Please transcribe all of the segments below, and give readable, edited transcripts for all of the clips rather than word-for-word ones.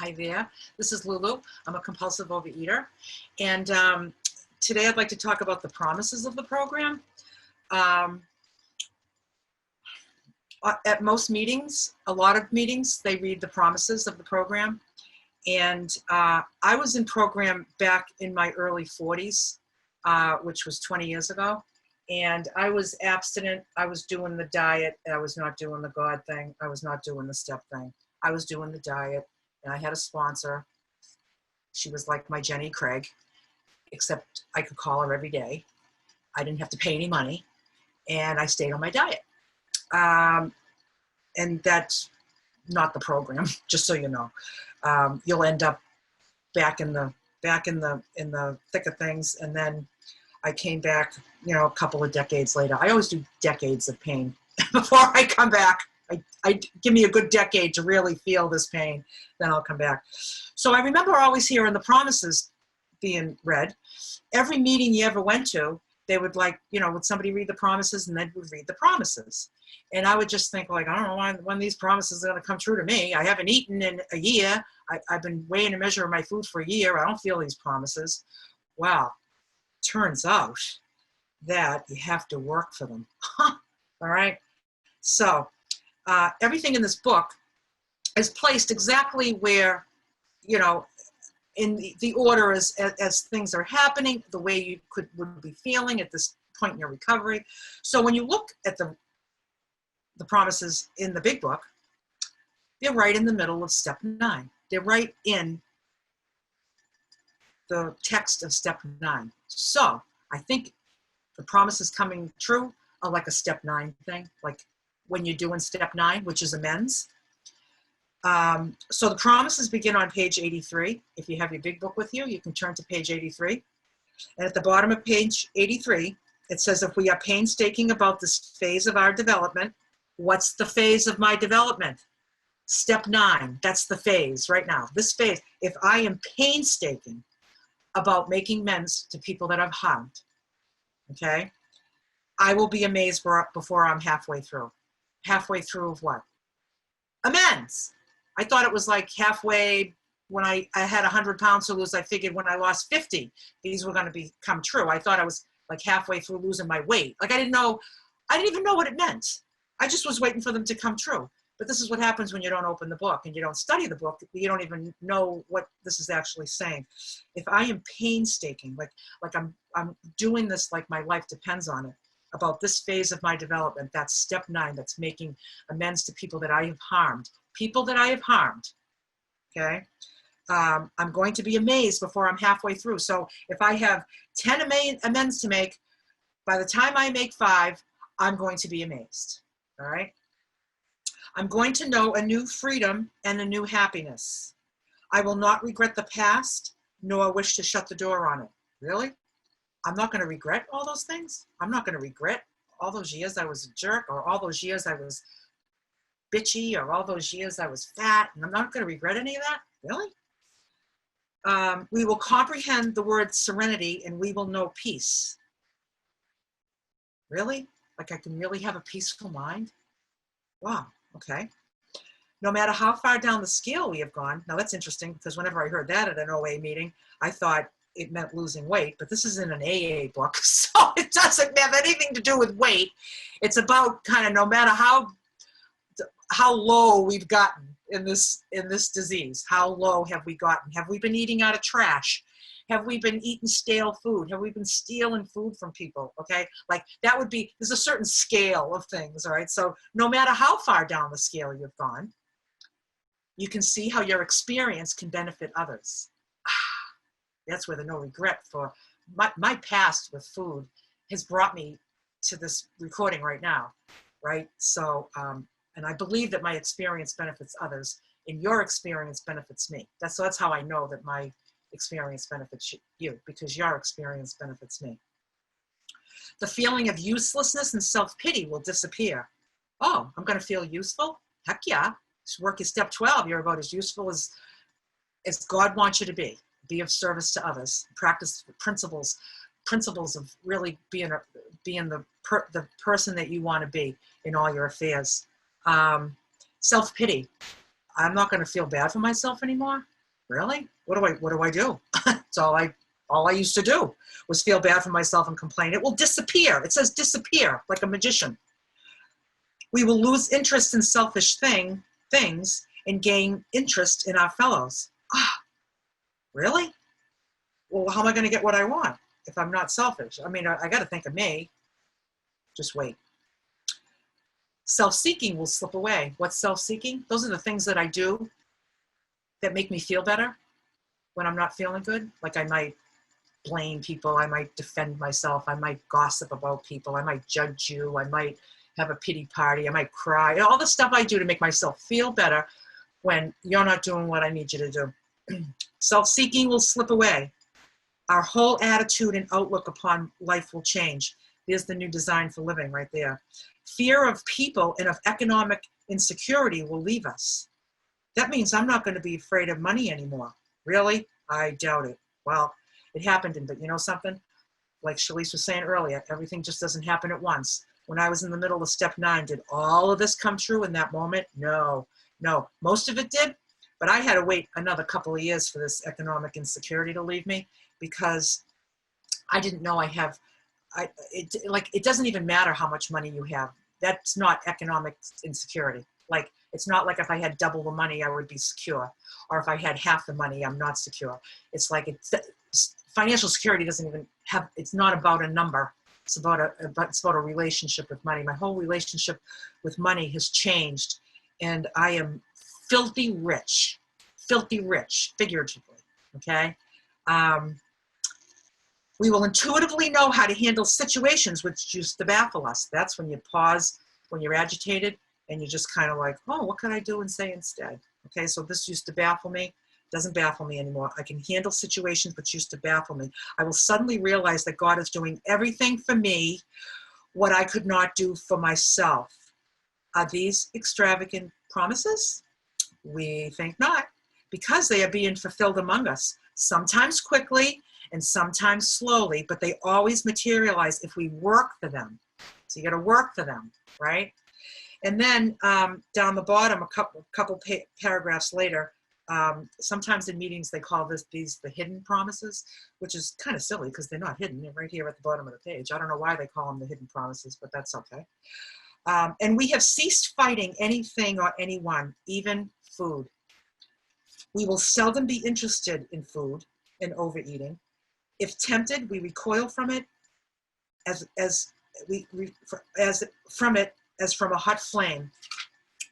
Hi there, this is Lulu. I'm a compulsive overeater. And today I'd like to talk about the promises of the program. At most meetings, a lot of meetings, they read the promises of the program. And I was in program back in my early 40s, which was 20 years ago. And I was abstinent. I was doing the diet. I was not doing the God thing. I was not doing the step thing. I was doing the diet. And I had a sponsor. She was like my Jenny Craig, except I could call her every day. I didn't have to pay any money. And I stayed on my diet. And that's not the program, just so you know. You'll end up back in the thick of things. And then I came back, a couple of decades later. I always do decades of pain before I come back. I give me a good decade to really feel this pain, then I'll come back. So I remember always hearing the promises being read. Every meeting you ever went to, they would would somebody read the promises, and they would read the promises. And I would just think I don't know when these promises are going to come true to me. I haven't eaten in a year. I've been weighing and measuring my food for a year. I don't feel these promises. Wow. Turns out that you have to work for them. All right. So everything in this book is placed exactly where, in the order as things are happening, the way you would be feeling at this point in your recovery. So when you look at the promises in the big book, they're right in the middle of step 9. They're right in the text of step 9. So I think the promises coming true are like a step 9 thing, like when you're doing step 9, which is amends. So the promises begin on page 83. If you have your big book with you, you can turn to page 83. And at the bottom of page 83, it says, if we are painstaking about this phase of our development, what's the phase of my development? Step 9, that's the phase right now. This phase, if I am painstaking about making amends to people that I've harmed, okay, I will be amazed before I'm halfway through. Halfway through of what? Amends. I thought it was like halfway when I had 100 pounds to lose. I figured when I lost 50, these were going to become true. I thought I was like halfway through losing my weight. Like I didn't even know what it meant. I just was waiting for them to come true. But this is what happens when you don't open the book and you don't study the book. You don't even know what this is actually saying. If I am painstaking, like I'm doing this like my life depends on it, about this phase of my development, that's step 9, that's making amends to people that I have harmed. People that I have harmed, okay? I'm going to be amazed before I'm halfway through. So if I have 10 amends to make, by the time I make 5, I'm going to be amazed, all right? I'm going to know a new freedom and a new happiness. I will not regret the past, nor wish to shut the door on it. Really? I'm not going to regret all those things? I'm not going to regret all those years I was a jerk, or all those years I was bitchy, or all those years I was fat, and I'm not going to regret any of that? Really? We will comprehend the word serenity, and we will know peace. Really? Like I can really have a peaceful mind? Wow, okay. No matter how far down the scale we have gone, now that's interesting, because whenever I heard that at an OA meeting, I thought it meant losing weight, but this is in an AA book, so it doesn't have anything to do with weight. It's about kind of no matter how low we've gotten in this disease. How low have we gotten? Have we been eating out of trash? Have we been eating stale food? Have we been stealing food from people? Okay, like that would be, there's a certain scale of things, all right? So no matter how far down the scale you've gone, you can see how your experience can benefit others. That's where the no regret for my past with food has brought me to this recording right now, right? So, and I believe that my experience benefits others, and your experience benefits me. That's how I know that my experience benefits you, because your experience benefits me. The feeling of uselessness and self-pity will disappear. Oh, I'm going to feel useful? Heck yeah. Work is step 12. You're about as useful as God wants you to be. Be of service to others. Practice principles of really being the person that you want to be in all your affairs. Self-pity. I'm not going to feel bad for myself anymore. Really? What do I do? It's all I used to do was feel bad for myself and complain. It will disappear. It says disappear like a magician. We will lose interest in selfish things and gain interest in our fellows. Ah, really? Well, how am I going to get what I want if I'm not selfish? I mean, I got to think of me. Just wait. Self-seeking will slip away. What's self-seeking? Those are the things that I do that make me feel better when I'm not feeling good. Like I might blame people. I might defend myself. I might gossip about people. I might judge you. I might have a pity party. I might cry. All the stuff I do to make myself feel better when you're not doing what I need you to do. Self-seeking will slip away. Our whole attitude and outlook upon life will change. There's the new design for living right there. Fear of people and of economic insecurity will leave us. That means I'm not going to be afraid of money anymore. Really? I doubt it. Well, it happened, but you know something? Like Shalece was saying earlier, everything just doesn't happen at once. When I was in the middle of step 9, did all of this come true in that moment? No. Most of it did, but I had to wait another couple of years for this economic insecurity to leave me because I didn't know it doesn't even matter how much money you have. That's not economic insecurity. Like, it's not like if I had double the money, I would be secure. Or if I had half the money, I'm not secure. It's like financial security doesn't even have, it's not about a number. It's about a relationship with money. My whole relationship with money has changed, and I am filthy rich, figuratively, okay? We will intuitively know how to handle situations which used to baffle us. That's when you pause, when you're agitated, and you're just kind of like, oh, what can I do and say instead? Okay, so this used to baffle me. Doesn't baffle me anymore. I can handle situations which used to baffle me. I will suddenly realize that God is doing everything for me what I could not do for myself. Are these extravagant promises? We think not, because they are being fulfilled among us, sometimes quickly and sometimes slowly, but they always materialize if we work for them. So you got to work for them, right? And then down the bottom, a couple paragraphs later, sometimes in meetings they call these the hidden promises, which is kind of silly because they're not hidden. They're right here at the bottom of the page. I don't know why they call them the hidden promises, but that's okay. And we have ceased fighting anything or anyone, even food. We will seldom be interested in food and overeating. If tempted, we recoil from it as from a hot flame.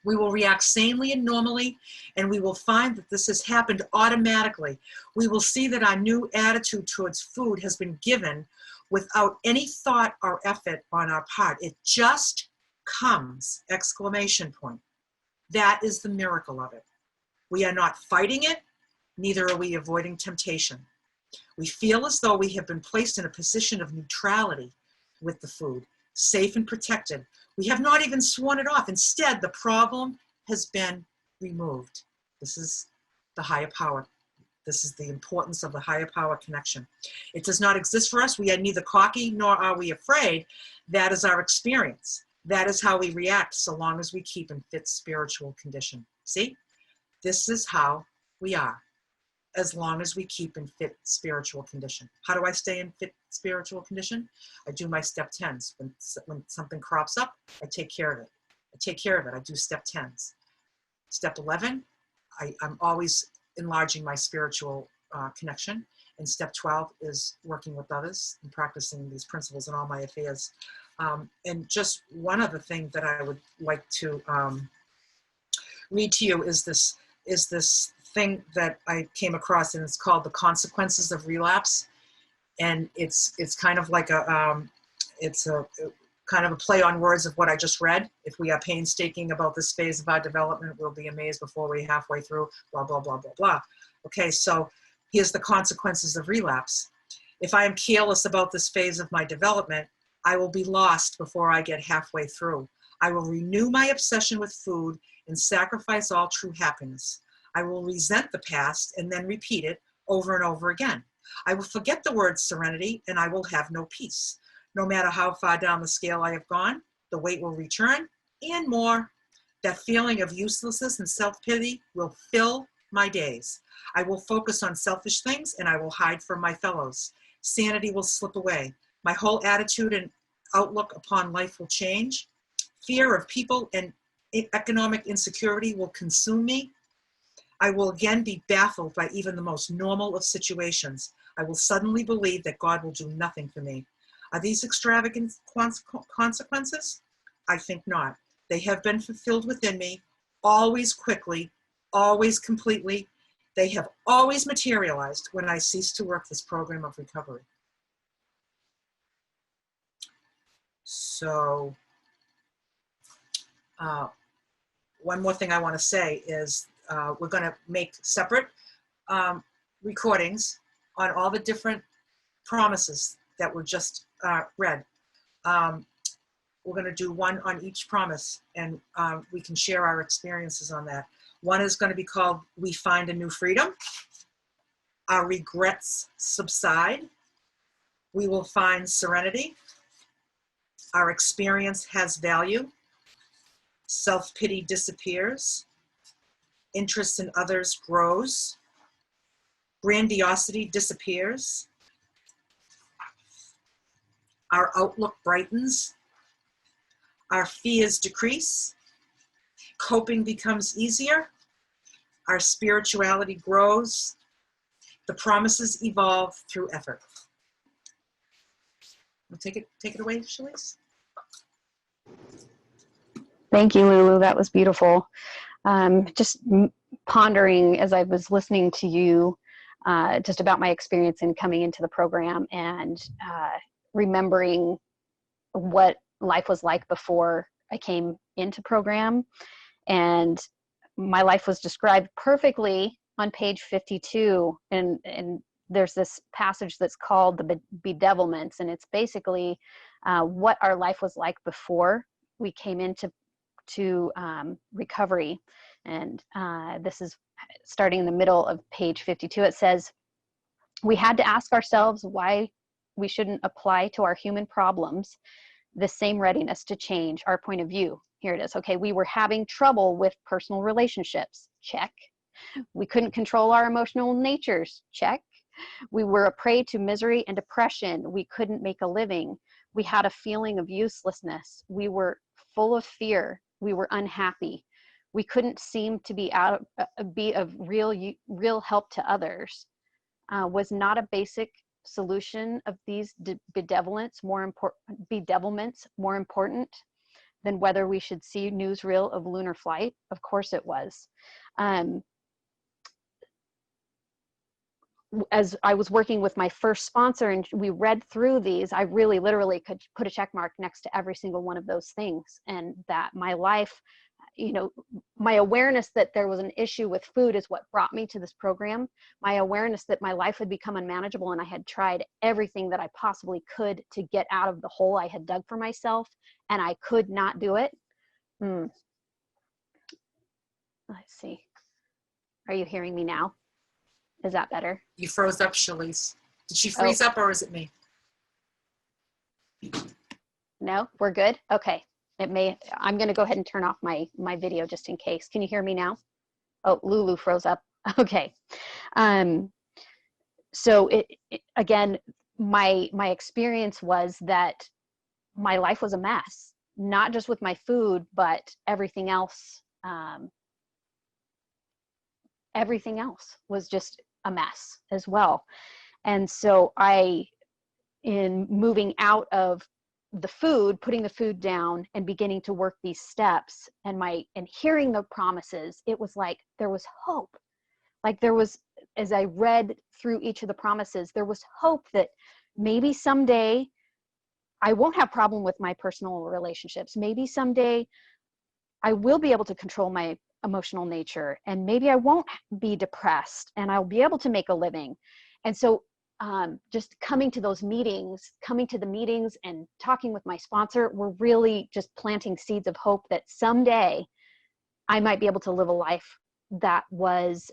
We will react sanely and normally, and we will find that this has happened automatically. We will see that our new attitude towards food has been given without any thought or effort on our part. It just comes, exclamation point. That is the miracle of it. We are not fighting it, neither are we avoiding temptation. We feel as though we have been placed in a position of neutrality with the food, safe and protected. We have not even sworn it off. Instead, the problem has been removed. This is the higher power. This is the importance of the higher power connection. It does not exist for us. We are neither cocky nor are we afraid. That is our experience. That is how we react so long as we keep in fit spiritual condition. See? This is how we are, as long as we keep in fit spiritual condition. How do I stay in fit spiritual condition? I do my step 10s. When something crops up, I take care of it. I do step 10s. Step 11, I'm always enlarging my spiritual connection. And step 12 is working with others and practicing these principles in all my affairs. And just one other thing that I would like to read to you is this thing that I came across, and it's called The Consequences of Relapse. And it's kind of like it's a kind of a play on words of what I just read. If we are painstaking about this phase of our development, we'll be amazed before we're halfway through, blah, blah, blah, blah, blah. Okay, so here's the consequences of relapse. If I am careless about this phase of my development, I will be lost before I get halfway through. I will renew my obsession with food and sacrifice all true happiness. I will resent the past and then repeat it over and over again. I will forget the word serenity and I will have no peace. No matter how far down the scale I have gone, the weight will return and more. That feeling of uselessness and self-pity will fill my days. I will focus on selfish things and I will hide from my fellows. Sanity will slip away. My whole attitude and outlook upon life will change. Fear of people and economic insecurity will consume me. I will again be baffled by even the most normal of situations. I will suddenly believe that God will do nothing for me. Are these extravagant consequences? I think not. They have been fulfilled within me, always quickly, always completely. They have always materialized when I cease to work this program of recovery. So, one more thing I want to say is we're going to make separate recordings on all the different promises that were just read. We're going to do one on each promise, and we can share our experiences on that. One is going to be called We Find a New Freedom. Our regrets subside. We will find serenity. Our experience has value. Self-pity disappears. Interest in others grows. Grandiosity disappears. Our outlook brightens. Our fears decrease. Coping becomes easier. Our spirituality grows. The promises evolve through effort. We'll take it away, Shalece. Thank you, Lulu. That was beautiful. Just pondering as I was listening to you, just about my experience in coming into the program, and remembering what life was like before I came into program. And my life was described perfectly on page 52. And there's this passage that's called the bedevilments. And it's basically what our life was like before we came into recovery. And this is starting in the middle of page 52. It says, we had to ask ourselves why we shouldn't apply to our human problems the same readiness to change our point of view. Here it is. Okay, we were having trouble with personal relationships. Check. We couldn't control our emotional natures. Check. We were a prey to misery and depression. We couldn't make a living. We had a feeling of uselessness. We were full of fear. We were unhappy. We couldn't seem to be of real help to others. Was not a basic solution of these bedevilments more important than whether we should see newsreel of lunar flight? Of course it was. As I was working with my first sponsor and we read through these, I really literally could put a check mark next to every single one of those things, and that my life, you know, my awareness that there was an issue with food is what brought me to this program. My awareness that my life had become unmanageable and I had tried everything that I possibly could to get out of the hole I had dug for myself, and I could not do it. Let's see. Are you hearing me now? Is that better? You froze up, Shalece. Did she freeze up, or is it me? No, we're good. Okay. It may. I'm going to go ahead and turn off my video just in case. Can you hear me now? Oh, Lulu froze up. Okay. So again, my experience was that my life was a mess, not just with my food, but everything else. Everything else was just a mess as well. And so in moving out of the food, putting the food down and beginning to work these steps and hearing the promises, it was like there was hope. Like there was, as I read through each of the promises, there was hope that maybe someday I won't have problem with my personal relationships. Maybe someday I will be able to control my emotional nature, and maybe I won't be depressed and I'll be able to make a living. And so just coming to the meetings and talking with my sponsor were really just planting seeds of hope that someday I might be able to live a life that was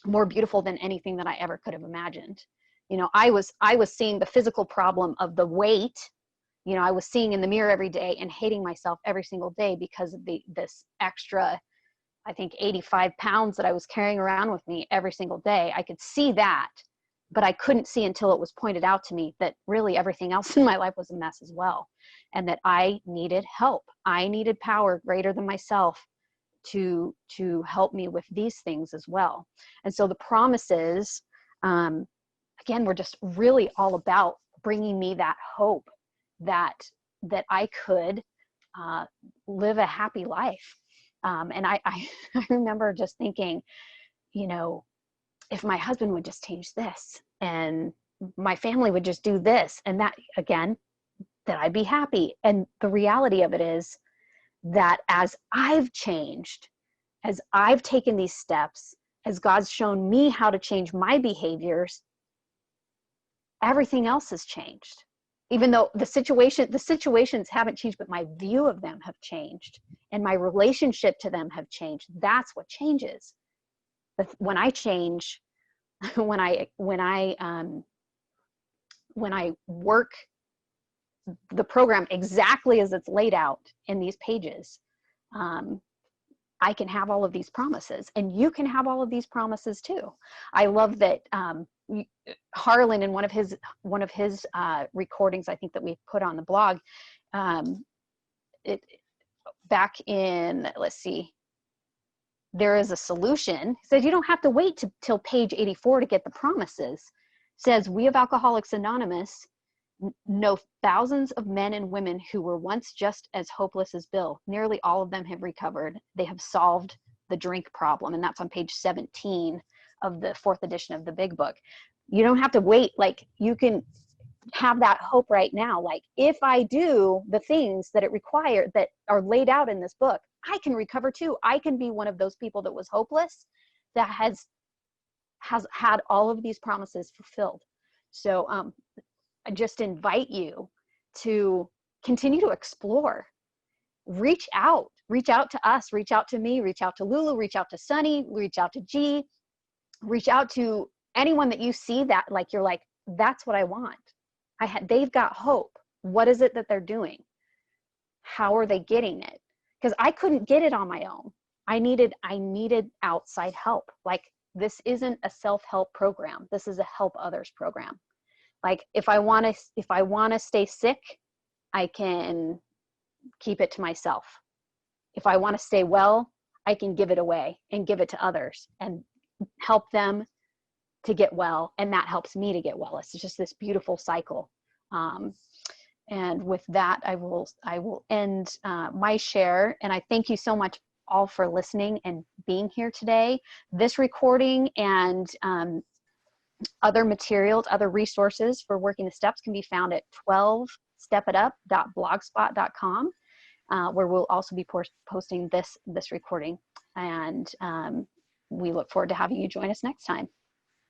more beautiful than anything that I ever could have imagined. You know, I was seeing the physical problem of the weight, You know, I was seeing in the mirror every day and hating myself every single day because of this extra, I think 85 pounds that I was carrying around with me every single day. I could see that, but I couldn't see until it was pointed out to me that really everything else in my life was a mess as well. And that I needed help. I needed power greater than myself to help me with these things as well. And so the promises, again, were just really all about bringing me that hope that I could live a happy life. And I remember just thinking, you know, if my husband would just change this and my family would just do this and that, again, that I'd be happy. And the reality of it is that as I've changed, as I've taken these steps, as God's shown me how to change my behaviors, everything else has changed. Even though the situations haven't changed, but my view of them have changed and my relationship to them have changed. That's what changes. But when I change, when I work the program exactly as it's laid out in these pages, I can have all of these promises, and you can have all of these promises too. I love that Harlan, in one of his recordings, I think that we put on the blog, back in, let's see, there is a solution. He says you don't have to wait till page 84 to get the promises. Says we of Alcoholics Anonymous know thousands of men and women who were once just as hopeless as Bill. Nearly all of them have recovered. They have solved the drink problem. And that's on page 17 of the 4th edition of the Big Book. You don't have to wait. Like, you can have that hope right now. Like, if I do the things that it requires that are laid out in this book, I can recover too. I can be one of those people that was hopeless that has had all of these promises fulfilled. So I just invite you to continue to explore. Reach out to us, reach out to me, reach out to Lulu, reach out to Sunny, reach out to G, reach out to anyone that you see that, like, you're like, that's what I want. They've got hope. What is it that they're doing? How are they getting it? Because I couldn't get it on my own. I needed outside help. Like, this isn't a self-help program. This is a help others program. Like, if I want to stay sick, I can keep it to myself. If I want to stay well, I can give it away and give it to others and help them to get well. And that helps me to get well. It's just this beautiful cycle. And with that, I will end my share. And I thank you so much all for listening and being here today. This recording and other materials, other resources for working the steps can be found at 12stepitup.blogspot.com, where we'll also be posting this recording. And we look forward to having you join us next time.